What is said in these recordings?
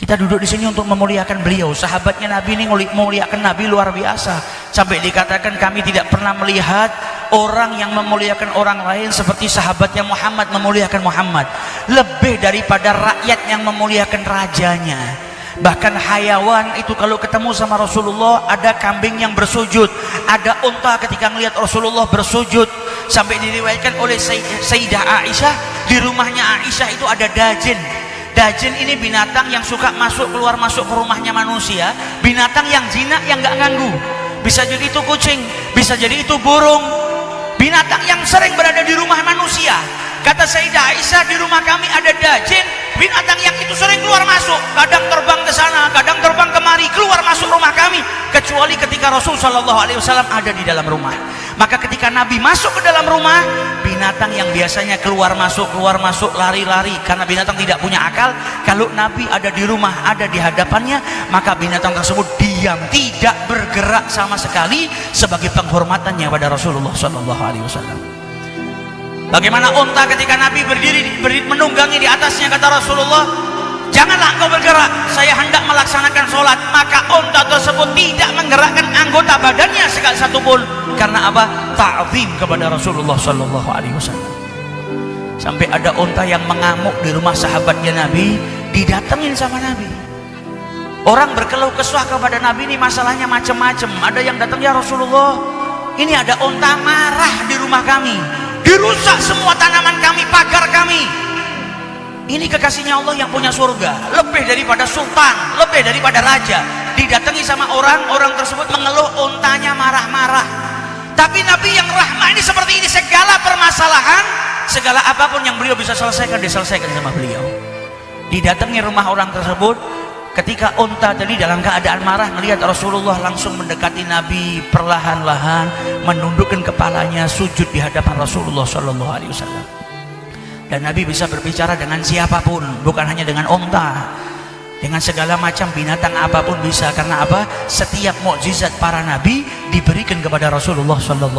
Kita duduk di sini untuk memuliakan beliau. Sahabatnya Nabi ini memuliakan Nabi luar biasa. Sampai dikatakan kami tidak pernah melihat orang yang memuliakan orang lain seperti sahabatnya Muhammad memuliakan Muhammad. Lebih daripada rakyat yang memuliakan rajanya. Bahkan hayawan itu kalau ketemu sama Rasulullah, ada kambing yang bersujud, ada unta ketika melihat Rasulullah bersujud. Sampai diriwayatkan oleh Sayyidah Aisyah, di rumahnya Aisyah itu ada dajin. Dajin ini binatang yang suka keluar masuk ke rumahnya manusia. Binatang yang jinak, yang gak ganggu. Bisa jadi itu kucing, bisa jadi itu burung. Binatang yang sering berada di rumah manusia. Kata Sayyidah Aisyah, di rumah kami ada dajin, binatang yang itu sering keluar masuk. Kadang terbang ke sana, kadang terbang kemari, keluar masuk rumah kami. Kecuali ketika Rasul SAW ada di dalam rumah. Maka ketika Nabi masuk ke dalam rumah, binatang yang biasanya keluar masuk, lari-lari, karena binatang tidak punya akal. Kalau Nabi ada di rumah, ada di hadapannya, maka binatang tersebut diam, tidak bergerak sama sekali sebagai penghormatannya pada Rasulullah SAW. Bagaimana unta ketika Nabi berdiri menunggangi di atasnya, kata Rasulullah, janganlah engkau bergerak, saya hendak melaksanakan sholat. Maka unta tersebut tidak menggerakkan anggota badannya sekali satu pun. Karena apa? Ta'zim kepada Rasulullah SAW. Sampai ada unta yang mengamuk di rumah sahabatnya Nabi, didatengin sama Nabi. Orang berkeluh kesah kepada Nabi ini masalahnya macam-macam. Ada yang datang, ya Rasulullah, ini ada unta marah di rumah kami, dirusak semua tanaman kami, pagar kami. Ini kekasihnya Allah yang punya surga, lebih daripada sultan, lebih daripada raja. Didatangi sama orang tersebut mengeluh untanya marah-marah. Tapi Nabi yang rahmah ini seperti ini, segala permasalahan, segala apapun yang beliau bisa selesaikan, diselesaikan sama beliau. Didatangi rumah orang tersebut, ketika unta tadi dalam keadaan marah melihat Rasulullah, langsung mendekati Nabi perlahan-lahan, menundukkan kepalanya, sujud di hadapan Rasulullah SAW. Dan Nabi bisa berbicara dengan siapapun, bukan hanya dengan unta, dengan segala macam binatang apapun bisa. Karena apa? Setiap mukjizat para nabi diberikan kepada Rasulullah SAW.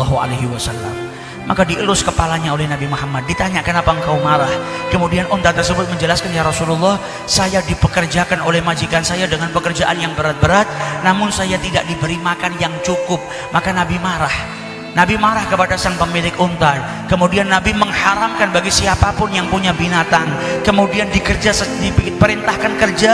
Maka dielus kepalanya oleh Nabi Muhammad, ditanya, kenapa engkau marah? Kemudian unta tersebut menjelaskan, ya Rasulullah, saya dipekerjakan oleh majikan saya dengan pekerjaan yang berat-berat, namun saya tidak diberi makan yang cukup. Maka Nabi marah. Nabi marah kepada sang pemilik unta. Kemudian Nabi mengharamkan bagi siapapun yang punya binatang, kemudian diperintahkan kerja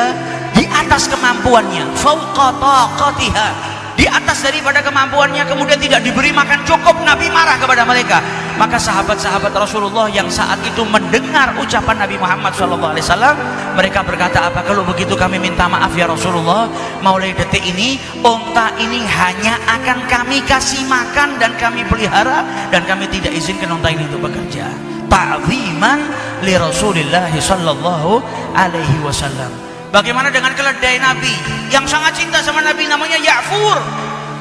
di atas kemampuannya, fauqa taqatiha, di atas daripada kemampuannya, kemudian tidak diberi makan cukup. Nabi marah kepada mereka. Maka sahabat-sahabat Rasulullah yang saat itu mendengar ucapan Nabi Muhammad SAW, mereka berkata, apa kalau begitu kami minta maaf ya Rasulullah, mulai detik ini unta ini hanya akan kami kasih makan dan kami pelihara, dan kami tidak izinkan unta ini untuk bekerja. Ta'ziman li Rasulillah sallallahu alaihi wasallam. Bagaimana dengan keledai Nabi yang sangat cinta sama Nabi, namanya Ya'fur.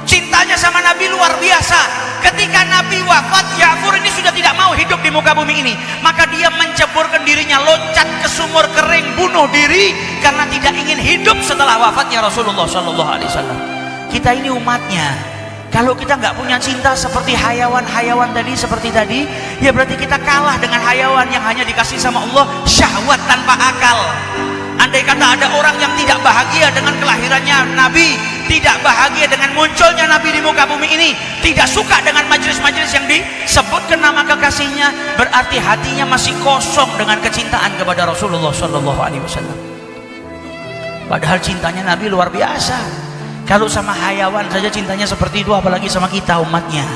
Cintanya sama Nabi luar biasa. Ketika Nabi wafat, Ya'fur ini sudah tidak mau hidup di muka bumi ini. Maka dia menceburkan dirinya, loncat ke sumur kering, bunuh diri karena tidak ingin hidup setelah wafatnya Rasulullah SAW. Kita ini umatnya, kalau kita nggak punya cinta seperti hayawan-hayawan tadi, seperti tadi, ya berarti kita kalah dengan hayawan yang hanya dikasih sama Allah syahwat tanpa akal. Andai kata ada orang yang tidak bahagia dengan kelahirannya Nabi, tidak bahagia dengan munculnya Nabi di muka bumi ini, tidak suka dengan majelis-majelis yang disebutkan nama kekasihnya, berarti hatinya masih kosong dengan kecintaan kepada Rasulullah SAW. Padahal cintanya Nabi luar biasa. Kalau sama hayawan saja cintanya seperti itu, apalagi sama kita umatnya.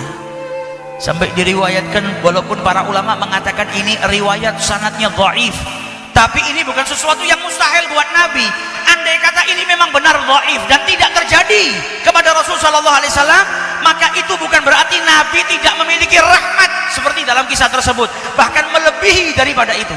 Sampai diriwayatkan, walaupun para ulama mengatakan ini riwayat sanadnya dhaif, tapi ini bukan sesuatu yang mustahil buat Nabi. Andai kata ini memang benar dhaif dan tidak terjadi kepada Rasulullah SAW, maka itu bukan berarti Nabi tidak memiliki rahmat seperti dalam kisah tersebut, bahkan melebihi daripada itu.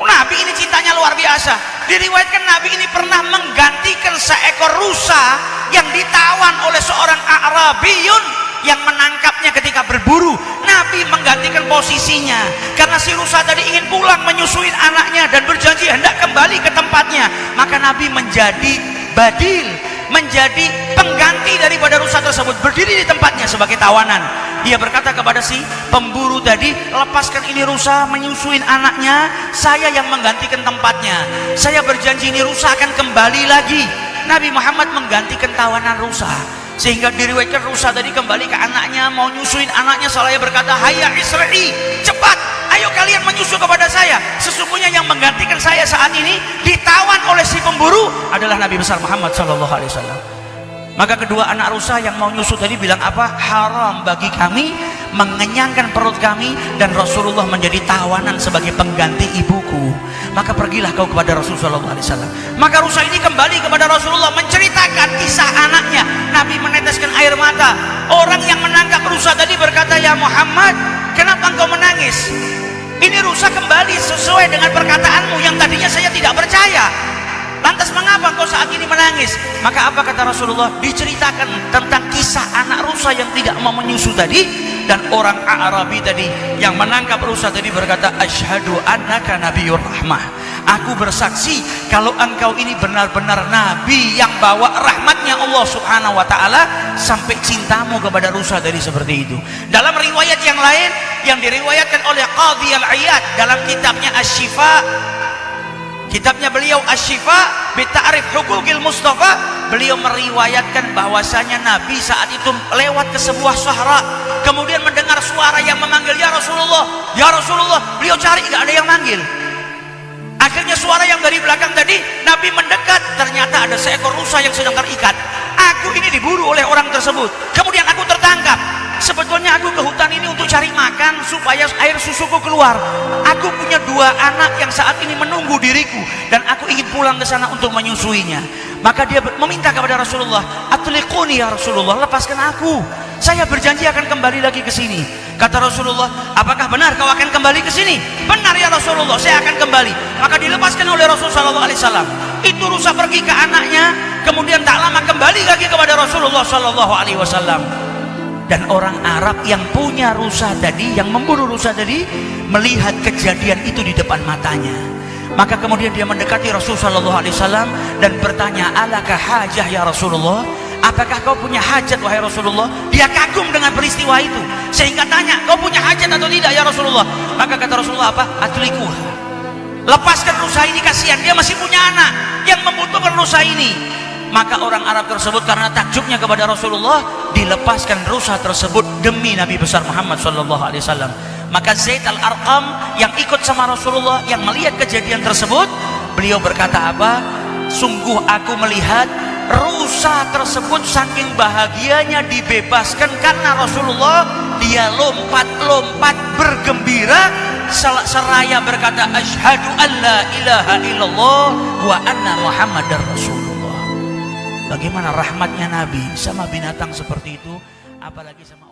Nabi ini cintanya luar biasa. Diriwayatkan Nabi ini pernah menggantikan seekor rusa yang ditawan oleh seorang A'rabiyun yang menangkapnya ketika berburu. Nabi menggantikan posisinya karena si rusa tadi ingin pulang menyusui anaknya dan berjanji hendak kembali ke tempatnya. Maka Nabi menjadi badil, menjadi pengganti daripada rusa tersebut, berdiri di tempatnya sebagai tawanan. Ia berkata kepada si pemburu tadi, lepaskan ini rusa menyusuin anaknya, saya yang menggantikan tempatnya, saya berjanji ini rusa akan kembali lagi. Nabi Muhammad menggantikan tawanan rusa, sehingga diriwayatkan rusa tadi kembali ke anaknya, mau nyusuin anaknya. Salaya berkata, hayya Isra'i, cepat, ayo kalian menyusu kepada saya, sesungguhnya yang menggantikan saya saat ini ditawan oleh si pemburu adalah Nabi besar Muhammad SAW. Maka kedua anak rusa yang mau nyusu tadi bilang apa? Haram bagi kami mengenyangkan perut kami dan Rasulullah menjadi tawanan sebagai pengganti ibuku. Maka pergilah kau kepada Rasulullah SAW. Maka rusa ini kembali kepada Rasulullah menceritakan kisah anaknya. Nabi meneteskan air mata. Orang yang menangkap rusa tadi berkata, ya Muhammad, kenapa engkau menangis? Ini rusa kembali sesuai dengan perkataanmu yang tadinya saya tidak percaya. Lantas mengapa kau saat ini menangis? Maka apa kata Rasulullah? Diceritakan tentang kisah anak rusa yang tidak mau menyusu tadi, dan orang Arabi tadi yang menangkap rusa tadi berkata, asyhadu annaka nabiyyur rahmah, aku bersaksi kalau engkau ini benar-benar nabi yang bawa rahmatnya Allah subhanahu wa ta'ala, sampai cintamu kepada rusa tadi seperti itu. Dalam riwayat yang lain yang diriwayatkan oleh Qadhi Al-Iyad dalam kitabnya Asy-Syifa, kitabnya beliau Asy-Syifa bi Ta'rif Huquqil Mustafa, beliau meriwayatkan bahwasanya Nabi saat itu lewat ke sebuah sahara, kemudian mendengar suara yang memanggil, ya Rasulullah, ya Rasulullah. Beliau cari, tidak ada yang manggil. Akhirnya suara yang dari belakang tadi, Nabi mendekat, ternyata ada seekor rusa yang sedang terikat. Aku ini diburu oleh orang tersebut, kemudian aku tertangkap. Sebetulnya aku ke hutan ini untuk cari makan supaya air susuku keluar. Aku punya dua anak yang saat ini menunggu diriku dan aku ingin pulang ke sana untuk menyusuinya. Maka dia meminta kepada Rasulullah, atliquni ya Rasulullah, lepaskan aku. Saya berjanji akan kembali lagi ke sini. Kata Rasulullah, apakah benar kau akan kembali ke sini? Benar ya Rasulullah, saya akan kembali. Maka dilepaskan oleh Rasulullah SAW. Itu rusa pergi ke anaknya, kemudian tak lama kembali lagi kepada Rasulullah SAW. Dan orang Arab yang punya rusa tadi, yang memburu rusa tadi, melihat kejadian itu di depan matanya. Maka kemudian dia mendekati Rasulullah SAW dan bertanya, alaka hajah ya Rasulullah, apakah kau punya hajat wahai Rasulullah? Dia kagum dengan peristiwa itu sehingga tanya, kau punya hajat atau tidak ya Rasulullah? Maka kata Rasulullah apa? Atlikuha, lepaskan rusa ini, kasihan dia masih punya anak yang membutuhkan rusa ini. Maka orang Arab tersebut karena takjubnya kepada Rasulullah, dilepaskan rusa tersebut demi Nabi besar Muhammad SAW. Maka Zaid Al-Arqam yang ikut sama Rasulullah, yang melihat kejadian tersebut, beliau berkata apa? Sungguh aku melihat rusa tersebut saking bahagianya dibebaskan karena Rasulullah, dia lompat-lompat bergembira seraya berkata, asyhadu an la ilaha illallah wa anna Muhammadar Rasulullah. Bagaimana rahmatnya Nabi sama binatang seperti itu, apalagi sama